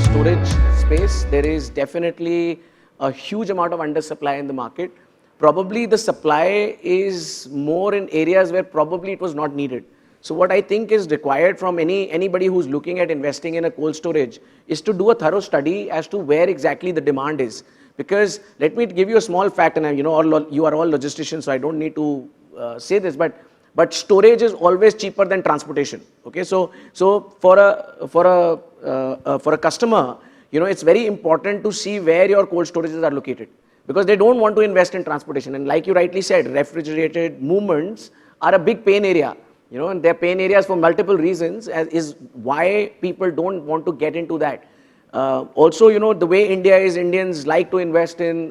storage space. There is definitely a huge amount of undersupply in the market. Probably the supply is more in areas where probably it was not needed. So what I think is required from anybody who's looking at investing in a cold storage is to do a thorough study as to where exactly the demand is. Because let me give you a small fact, and you are all logisticians, so I don't need to say this, but storage is always cheaper than transportation. Okay, so for a customer, it's very important to see where your cold storages are located, because they don't want to invest in transportation. And like you rightly said, refrigerated movements are a big pain area. And they're pain areas for multiple reasons, is why people don't want to get into that. Also, the way India is, Indians like to invest in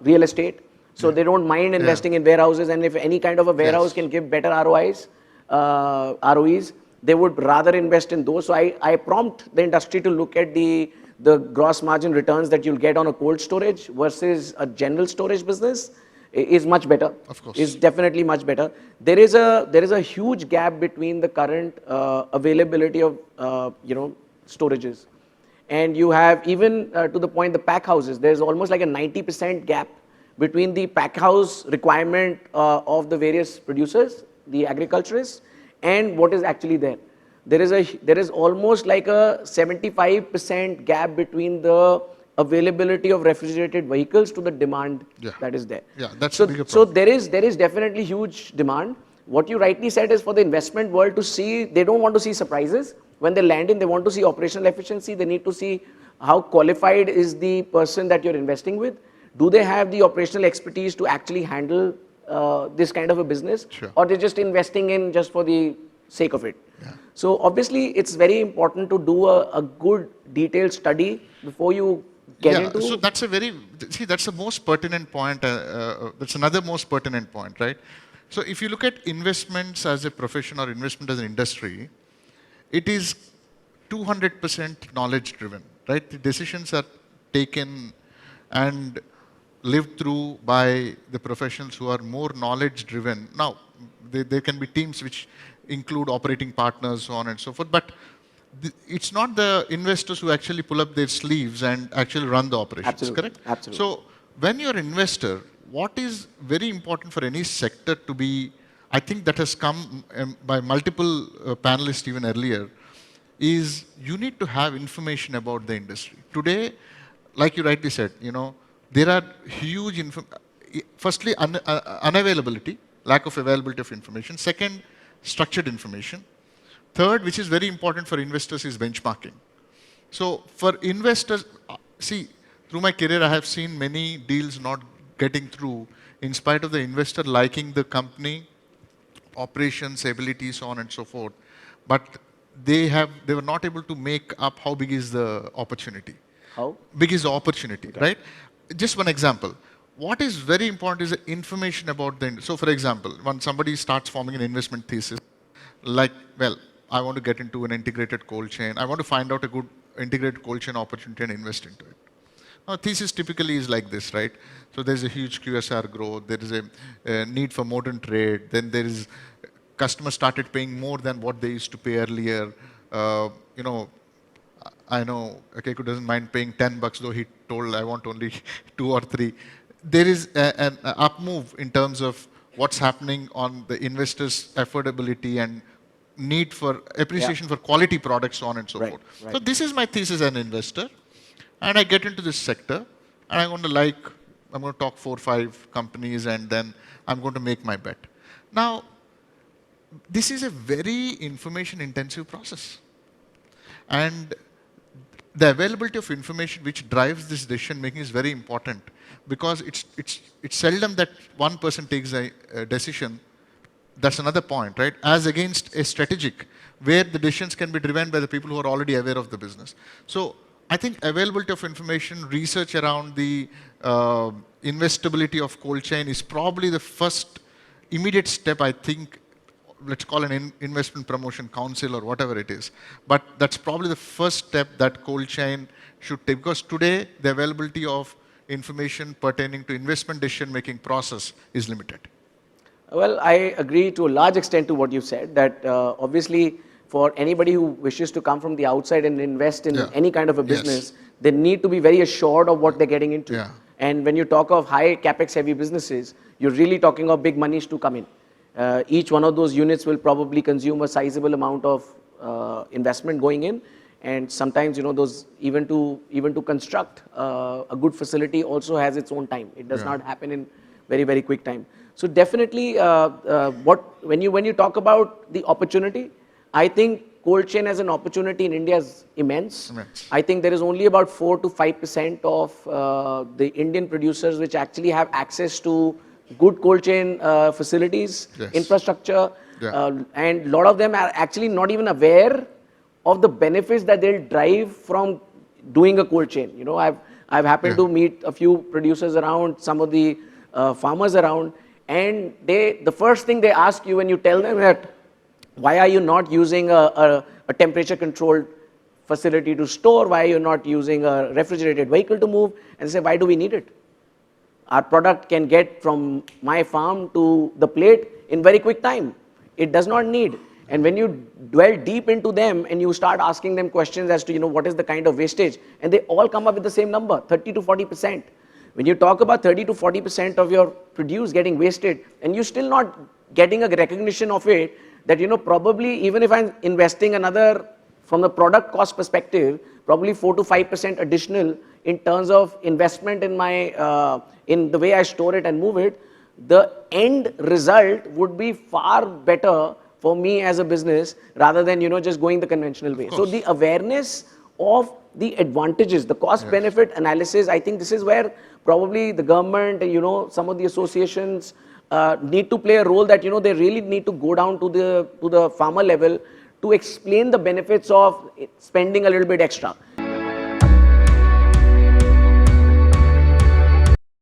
real estate. So they don't mind investing in warehouses, and if any kind of a warehouse can give better ROEs, they would rather invest in those. So I prompt the industry to look at the gross margin returns that you'll get on a cold storage versus a general storage business is much better. Of course, is definitely much better. There is a huge gap between the current availability of storages, and you have even to the point the pack houses. There's almost like a 90% gap between the pack house requirement of the various producers, the agriculturists, and what is actually there. There is almost like a 75% gap between the availability of refrigerated vehicles to the demand that is there. Yeah, that's so there is definitely huge demand. What you rightly said is for the investment world to see, they don't want to see surprises. When they land in, they want to see operational efficiency. They need to see how qualified is the person that you're investing with. Do they have the operational expertise to actually handle this kind of a business? Sure. Or they're just investing in just for the sake of it? Yeah. So obviously, it's very important to do a good detailed study before you get into. So that's that's the most pertinent point. That's another most pertinent point, right? So if you look at investments as a profession or investment as an industry, it is 200% knowledge driven, right? The decisions are taken and lived through by the professionals who are more knowledge driven. Now, there can be teams which include operating partners, so on and so forth, but it's not the investors who actually pull up their sleeves and actually run the operations. Absolutely. Correct? Absolutely. So when you're an investor, what is very important for any sector to be, I think that has come by multiple panelists even earlier, is you need to have information about the industry. Today, like you rightly said, there are huge, firstly, unavailability, lack of availability of information. Second, structured information. Third, which is very important for investors, is benchmarking. So for investors, see, through my career, I have seen many deals not getting through in spite of the investor liking the company, operations, ability, so on and so forth. But they were not able to make up how big is the opportunity. How? Big is the opportunity, right? Just one example. What is very important is the information about the, so for example, when somebody starts forming an investment thesis, like, well, I want to get into an integrated cold chain. I want to find out a good integrated cold chain opportunity and invest into it. Now, thesis typically is like this, right? So there's a huge QSR growth. There is a need for modern trade. Then there is, customers started paying more than what they used to pay earlier. I know Keku doesn't mind paying $10, though he told I want only 2 or 3. There is an up move in terms of what's happening on the investors' affordability and need for appreciation for quality products, so on and so forth. Right. So this is my thesis as an investor, and I get into this sector, and I'm going to talk 4 or 5 companies, and then I'm going to make my bet. Now, this is a very information-intensive process, and the availability of information which drives this decision making is very important, because it's seldom that one person takes a decision. That's another point, right? As against a strategic, where the decisions can be driven by the people who are already aware of the business. So I think availability of information, research around the investability of cold chain is probably the first immediate step, I think. Let's call an investment promotion council or whatever it is. But that's probably the first step that cold chain should take, because today the availability of information pertaining to investment decision making process is limited. Well, I agree to a large extent to what you said, that obviously for anybody who wishes to come from the outside and invest in any kind of a Yes. business, they need to be very assured of what they're getting into. Yeah. And when you talk of high capex heavy businesses, you're really talking of big monies to come in. Each one of those units will probably consume a sizable amount of investment going in, and sometimes those even to construct a good facility also has its own time. It does not happen in very quick time. So definitely, when you talk about the opportunity, I think cold chain as an opportunity in India is immense. I think there is only about 4 to 5% of the Indian producers which actually have access to good cold chain facilities, infrastructure, and a lot of them are actually not even aware of the benefits that they'll drive from doing a cold chain. I've happened to meet a few producers around, some of the farmers around, and the first thing they ask you when you tell them that, why are you not using a temperature controlled facility to store? Why are you not using a refrigerated vehicle to move? And they say, why do we need it? Our product can get from my farm to the plate in very quick time. It does not need. And when you dwell deep into them and you start asking them questions as to what is the kind of wastage, and they all come up with the same number, 30 to 40%. When you talk about 30 to 40% of your produce getting wasted, and you're still not getting a recognition of it, that probably even if I'm investing another, from the product cost perspective, probably 4 to 5% additional in terms of investment in my in the way I store it and move it, the end result would be far better for me as a business rather than just going the conventional way. So the awareness of the advantages, the cost benefit analysis, I think this is where probably the government and some of the associations need to play a role, that they really need to go down to the farmer level to explain the benefits of spending a little bit extra.